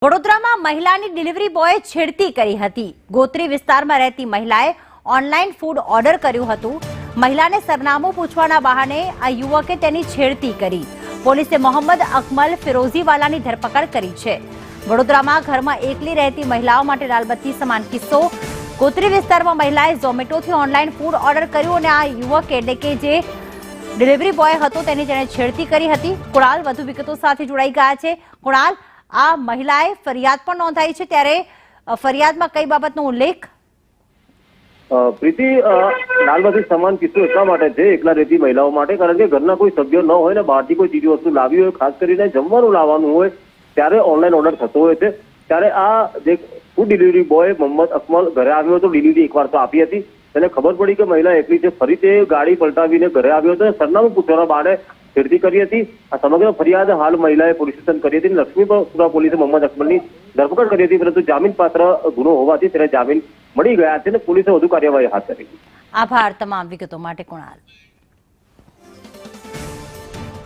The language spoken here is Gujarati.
વડોદરામાં મહિલાની ડિલિવરી બોયે છેડતી કરી હતી। ગોત્રી વિસ્તારમાં રહેતી મહિલાએ ઓનલાઈન ફૂડ ઓર્ડર કર્યું હતું। મહિલાને સરનામું પૂછવાના બહાને આ યુવકે તેની છેડતી કરી। પોલીસે મોહમ્મદ અકમલ ફિરોઝીવાલાની ધરપકડ કરી છે। વડોદરામાં ઘરમાં એકલી રહેતી મહિલાઓ માટે લાલબત્તી સમાન કિસ્સો। ગોત્રી વિસ્તારમાં મહિલાએ ઝોમેટોથી ઓનલાઈન ફૂડ ઓર્ડર કર્યું અને આ યુવક એટલે કે જે ડિલિવરી બોય હતો તેની તેણે છેડતી કરી હતી। કુણાલ વધુ વિગતો સાથે જોડાઈ ગયા છે। કુણાલ, આ મહિલાએ ફરિયાદ પણ નોંધાઈ છે, ત્યારે ફરિયાદમાં કઈ બાબતનો ઉલ્લેખ? પ્રીતિ, લાલબત્તી સમાન કિસ્સો એટલા માટે છે એકલા રહેતી મહિલાઓ માટે, કારણ કે ઘરના કોઈ સભ્ય ન હોય ને બહારથી કોઈ ચીજ વસ્તુ લાવી હોય, ખાસ કરીને જમવાનું લાવવાનું હોય ત્યારે ઓનલાઈન ઓર્ડર થતો હોય છે। ત્યારે આ જે ફૂડ ડિલિવરી બોય મોહમ્મદ અકમલ ઘરે આવ્યો હતો। ડિલિવરી એકવાર તો આપી હતી, તેને ખબર પડી કે મહિલા એકલી છે, ફરી તે ગાડી પલટાવીને ઘરે આવ્યો હતો। સરનામું પૂછવાના બહાને છેડતી કરી હતી। આ સમગ્ર ફરિયાદ હાલ મહિલાએ પોલીસ સ્ટેશન કરી હતી। લક્ષ્મીપુરા પોલીસે મોહમ્મદ અકમલની ધરપકડ કરી હતી, પરંતુ જામીન પાત્ર ગુનો હોવાથી તેને જામીન મળી ગયા છે અને પોલીસે વધુ કાર્યવાહી હાથ ધરી। આભાર તમામ વિગતો માટે, કુણાલ।